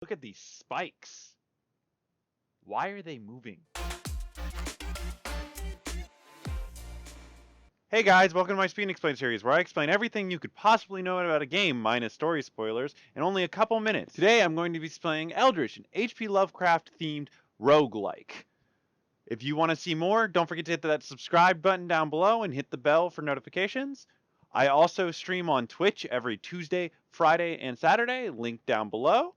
Look at these spikes. Why are they moving? Hey guys, welcome to my Speed and Explain series, where I explain everything you could possibly know about a game, minus story spoilers, in only a couple minutes. Today I'm going to be playing Edlritch, an H.P. Lovecraft-themed roguelike. If you want to see more, don't forget to hit that subscribe button down below and hit the bell for notifications. I also stream on Twitch every Tuesday, Friday, and Saturday, link down below.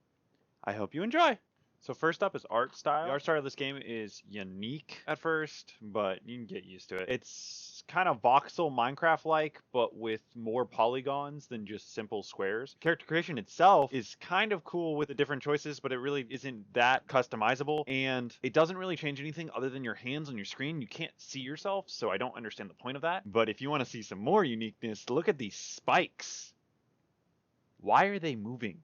I hope you enjoy. So first up is art style. The art style of this game is unique at first, but you can get used to it. It's kind of voxel Minecraft-like, but with more polygons than just simple squares. Character creation itself is kind of cool with the different choices, but it really isn't that customizable, and it doesn't really change anything other than your hands on your screen. You can't see yourself, so I don't understand the point of that. But if you want to see some more uniqueness, look at these spikes. Why are they moving?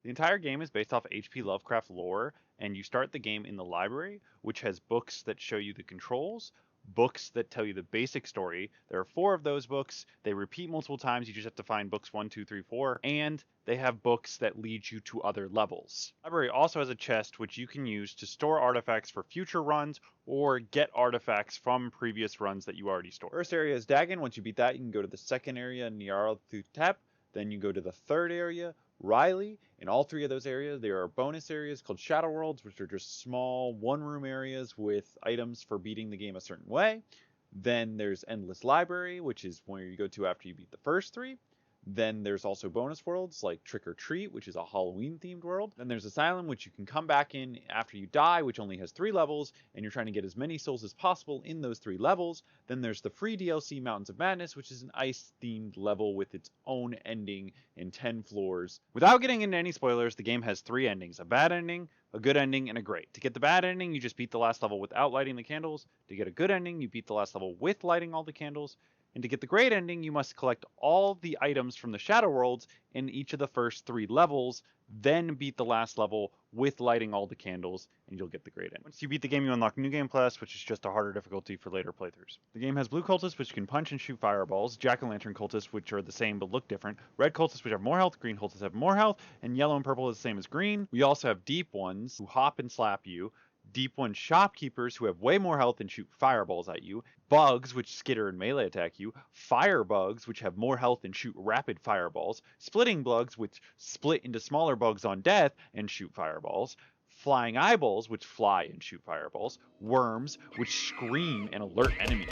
The entire game is based off H.P. Lovecraft lore, and you start the game in the library, which has books that show you the controls, books that tell you the basic story. There are 4 of those books. They repeat multiple times. You just have to find books 1, 2, 3, 4, and they have books that lead you to other levels. The library also has a chest which you can use to store artifacts for future runs or get artifacts from previous runs that you already stored. First area is Dagon. Once you beat that, you can go to the second area, Nyarlathotep. Then you go to the third area, Riley. In all 3 of those areas, there are bonus areas called Shadow Worlds, which are just small one-room areas with items for beating the game a certain way. Then there's Endless Library, which is where you go to after you beat the first 3. Then there's also bonus worlds like Trick or Treat, which is a Halloween-themed world. Then there's Asylum, which you can come back in after you die, which only has 3 levels, and you're trying to get as many souls as possible in those 3 levels. Then there's the free DLC Mountains of Madness, which is an ice-themed level with its own ending and 10 floors. Without getting into any spoilers, the game has 3 endings: a bad ending, a good ending, and a great. To get the bad ending, you just beat the last level without lighting the candles. To get a good ending, you beat the last level with lighting all the candles. And to get the great ending, you must collect all the items from the Shadow Worlds in each of the first 3 levels, then beat the last level with lighting all the candles, and you'll get the great ending. Once you beat the game, you unlock New Game Plus, which is just a harder difficulty for later playthroughs. The game has blue cultists, which can punch and shoot fireballs, jack-o'-lantern cultists, which are the same but look different, red cultists, which have more health, green cultists have more health, and yellow and purple is the same as green. We also have deep ones, who hop and slap you, deep one shopkeepers who have way more health and shoot fireballs at you, bugs which skitter and melee attack you, fire bugs which have more health and shoot rapid fireballs, splitting bugs which split into smaller bugs on death and shoot fireballs, flying eyeballs which fly and shoot fireballs, worms which scream and alert enemies,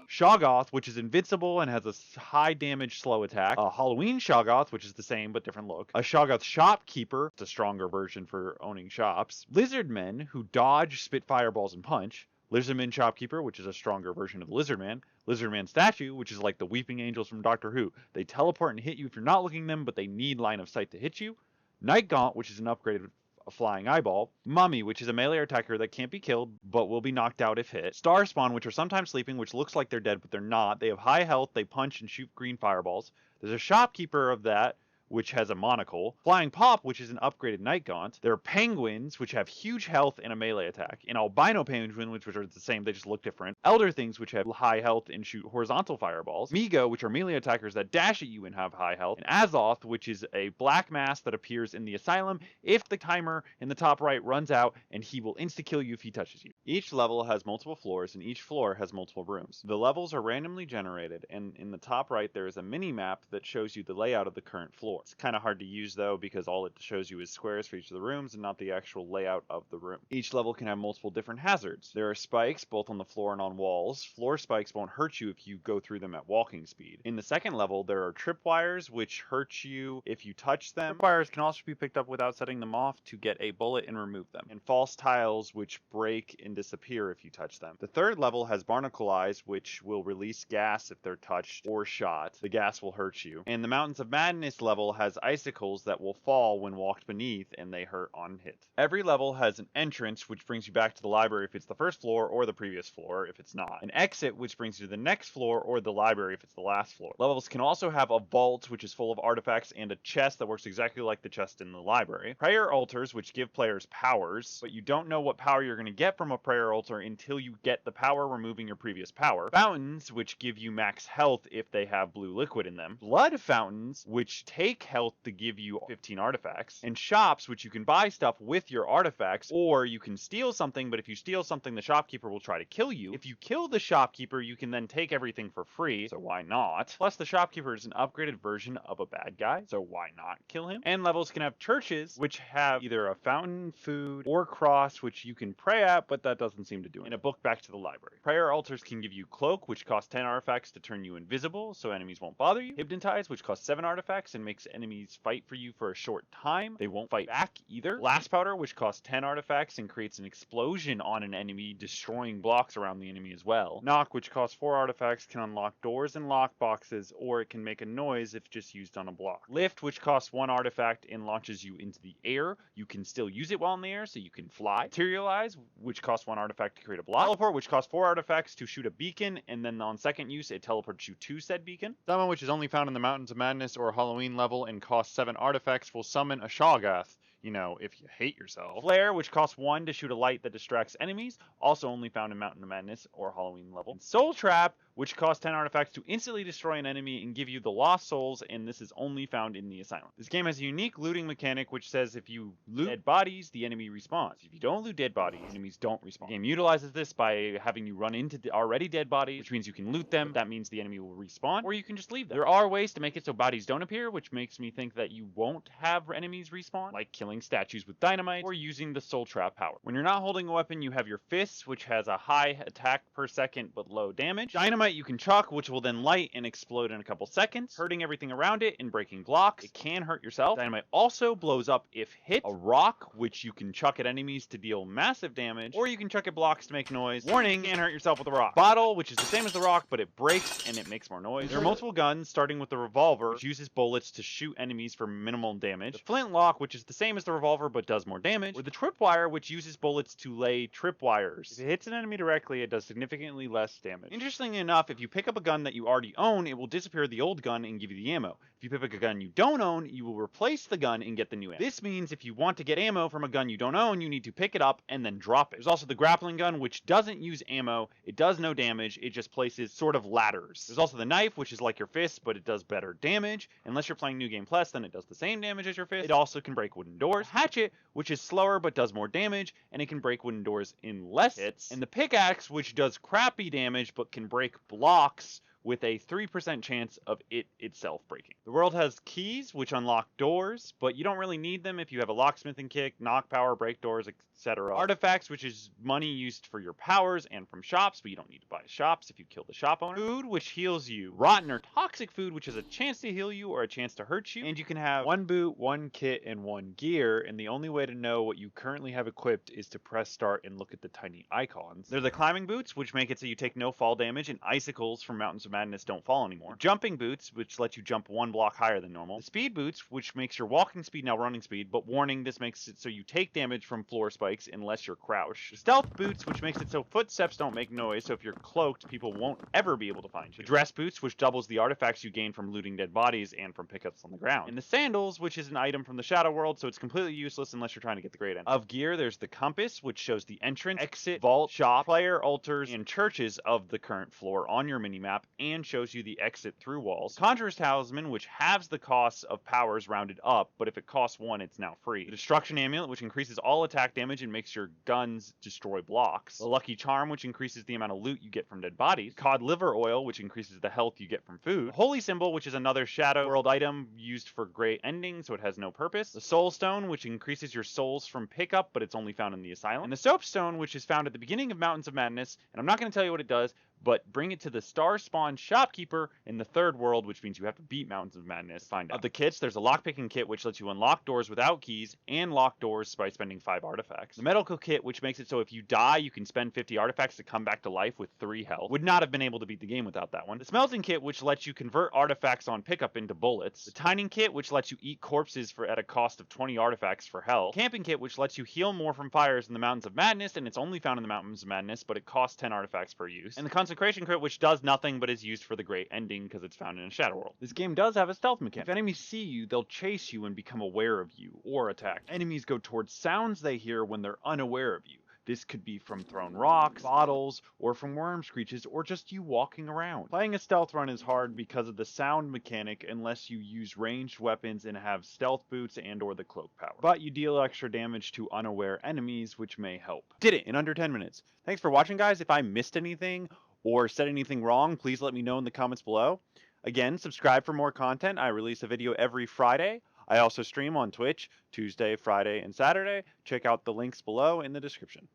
Shoggoth, which is invincible and has a high damage slow attack. A Halloween Shoggoth, which is the same but different look. A Shoggoth Shopkeeper, it's a stronger version for owning shops. Lizardmen, who dodge, spit fireballs, and punch. Lizardman Shopkeeper, which is a stronger version of the Lizardman. Lizardman Statue, which is like the Weeping Angels from Doctor Who. They teleport and hit you if you're not looking at them, but they need line of sight to hit you. Night Gaunt, which is an upgraded a flying eyeball. Mummy, which is a melee attacker that can't be killed, but will be knocked out if hit. Starspawn, which are sometimes sleeping, which looks like they're dead, but they're not. They have high health, they punch and shoot green fireballs. There's a shopkeeper of that, which has a monocle. Flying Pop, which is an upgraded Night Gaunt. There are penguins, which have huge health and a melee attack. An albino penguin, which are the same, they just look different. Elder Things, which have high health and shoot horizontal fireballs. Migo, which are melee attackers that dash at you and have high health. And Azoth, which is a black mass that appears in the asylum if the timer in the top right runs out, and he will insta-kill you if he touches you. Each level has multiple floors, and each floor has multiple rooms. The levels are randomly generated, and in the top right there is a mini-map that shows you the layout of the current floor. It's kind of hard to use though because all it shows you is squares for each of the rooms and not the actual layout of the room. Each level can have multiple different hazards. There are spikes both on the floor and on walls. Floor spikes won't hurt you if you go through them at walking speed. In the second level there are tripwires which hurt you if you touch them. Tripwires can also be picked up without setting them off to get a bullet and remove them. And false tiles which break and disappear if you touch them. The third level has barnacle eyes which will release gas if they're touched or shot. The gas will hurt you. And the Mountains of Madness level has icicles that will fall when walked beneath and they hurt on hit. Every level has an entrance which brings you back to the library if it's the first floor or the previous floor if it's not. An exit which brings you to the next floor or the library if it's the last floor. Levels can also have a vault which is full of artifacts and a chest that works exactly like the chest in the library. Prayer altars which give players powers, but you don't know what power you're going to get from a prayer altar until you get the power removing your previous power. Fountains which give you max health if they have blue liquid in them. Blood fountains which take make health to give you 15 artifacts, and shops, which you can buy stuff with your artifacts, or you can steal something, but if you steal something, the shopkeeper will try to kill you. If you kill the shopkeeper, you can then take everything for free, so why not? Plus, the shopkeeper is an upgraded version of a bad guy, so why not kill him? And levels can have churches, which have either a fountain, food, or cross, which you can pray at, but that doesn't seem to do it. And a book back to the library. Prayer altars can give you cloak, which costs 10 artifacts to turn you invisible, so enemies won't bother you. Hypnotize, which costs 7 artifacts and makes enemies fight for you for a short time. They won't fight back either. Blast powder, which costs 10 artifacts and creates an explosion on an enemy, destroying blocks around the enemy as well. Knock, which costs 4 artifacts, can unlock doors and lock boxes, or it can make a noise if just used on a block. Lift, which costs 1 artifact and launches you into the air. You can still use it while in the air, so you can fly. Materialize, which costs 1 artifact to create a block. Teleport, which costs 4 artifacts to shoot a beacon, and then on second use, it teleports you to said beacon. Summon, which is only found in the Mountains of Madness or Halloween level and costs 7 artifacts, will summon a Shoggoth. You know, if you hate yourself. Flare, which costs 1 to shoot a light that distracts enemies, also only found in Mountain of Madness or Halloween level. And Soul Trap, which costs 10 artifacts to instantly destroy an enemy and give you the lost souls, and this is only found in the Asylum. This game has a unique looting mechanic, which says if you loot dead bodies, the enemy respawns. If you don't loot dead bodies, enemies don't respawn. The game utilizes this by having you run into already dead bodies, which means you can loot them, but that means the enemy will respawn, or you can just leave them. There are ways to make it so bodies don't appear, which makes me think that you won't have enemies respawn, like killing statues with dynamite, or using the Soul Trap power. When you're not holding a weapon, you have your fists, which has a high attack per second but low damage. Dynamite you can chuck, which will then light and explode in a couple seconds, hurting everything around it and breaking blocks. It can hurt yourself. Dynamite also blows up if hit. A rock, which you can chuck at enemies to deal massive damage, or you can chuck at blocks to make noise. Warning, you can hurt yourself with a rock. Bottle, which is the same as the rock, but it breaks and it makes more noise. There are multiple guns, starting with the revolver, which uses bullets to shoot enemies for minimal damage. The flintlock, which is the same as the revolver, but does more damage, or the tripwire, which uses bullets to lay tripwires. If it hits an enemy directly, it does significantly less damage. Interestingly enough, if you pick up a gun that you already own, it will disappear the old gun and give you the ammo. If you pick up a gun you don't own, you will replace the gun and get the new ammo. This means if you want to get ammo from a gun you don't own, you need to pick it up and then drop it. There's also the grappling gun, which doesn't use ammo. It does no damage. It just places sort of ladders. There's also the knife, which is like your fist, but it does better damage. Unless you're playing New Game Plus, then it does the same damage as your fist. It also can break wooden doors. Hatchet, which is slower but does more damage, and it can break wooden doors in less hits. And the pickaxe, which does crappy damage but can break blocks with a 3% chance of it itself breaking. The world has keys, which unlock doors, but you don't really need them if you have a locksmithing kit, knock power, break doors, etc. Artifacts, which is money used for your powers and from shops, but you don't need to buy shops if you kill the shop owner. Food, which heals you. Rotten or toxic food, which is a chance to heal you or a chance to hurt you. And you can have 1 boot, 1 kit, and 1 gear, and the only way to know what you currently have equipped is to press start and look at the tiny icons. They're the climbing boots, which make it so you take no fall damage, and icicles from Mountains of Madness don't fall anymore. Jumping boots, which let you jump 1 block higher than normal. The speed boots, which makes your walking speed now running speed, but warning, this makes it so you take damage from floor spikes unless you're crouched. The stealth boots, which makes it so footsteps don't make noise, so if you're cloaked, people won't ever be able to find you. The dress boots, which doubles the artifacts you gain from looting dead bodies and from pickups on the ground. And the sandals, which is an item from the Shadow World, so it's completely useless unless you're trying to get the great end. Of gear, there's the compass, which shows the entrance, exit, vault, shop, player, altars, and churches of the current floor on your minimap, and shows you the exit through walls. Conjurer's Talisman, which halves the costs of powers rounded up, but if it costs 1, it's now free. The Destruction Amulet, which increases all attack damage and makes your guns destroy blocks. The Lucky Charm, which increases the amount of loot you get from dead bodies. Cod Liver Oil, which increases the health you get from food. The Holy Symbol, which is another Shadow World item used for great ending, so it has no purpose. The Soul Stone, which increases your souls from pickup, but it's only found in the Asylum. And the Soapstone, which is found at the beginning of Mountains of Madness, and I'm not going to tell you what it does, but bring it to the Star Spawn Shopkeeper in the 3rd world, which means you have to beat Mountains of Madness to find out. Of the kits, there's a lockpicking kit, which lets you unlock doors without keys, and lock doors by spending 5 artifacts. The medical kit, which makes it so if you die, you can spend 50 artifacts to come back to life with 3 health. Would not have been able to beat the game without that one. The smelting kit, which lets you convert artifacts on pickup into bullets. The tining kit, which lets you eat corpses at a cost of 20 artifacts for health. Camping kit, which lets you heal more from fires in the Mountains of Madness, and it's only found in the Mountains of Madness, but it costs 10 artifacts per use. And the Consecration Crit, which does nothing but is used for the great ending because it's found in a Shadow World. This game does have a stealth mechanic. If enemies see you, they'll chase you and become aware of you, or attack. Enemies go towards sounds they hear when they're unaware of you. This could be from thrown rocks, bottles, or from worm screeches, or just you walking around. Playing a stealth run is hard because of the sound mechanic unless you use ranged weapons and have stealth boots and or the cloak power. But you deal extra damage to unaware enemies, which may help. Did it in under 10 minutes. Thanks for watching, guys. If I missed anything or said anything wrong, please let me know in the comments below. Again, subscribe for more content. I release a video every Friday. I also stream on Twitch Tuesday, Friday, and Saturday. Check out the links below in the description.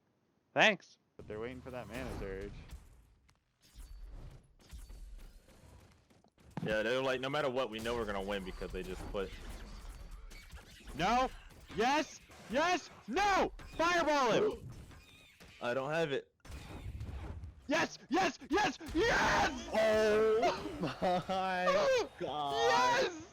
Thanks. But they're waiting for that mana surge. Yeah, they're like, no matter what, we know we're gonna win because they just put. No! Yes! Yes! No! Fireball him! I don't have it. Yes! Yes! Yes! Yes! Oh my god! Yes!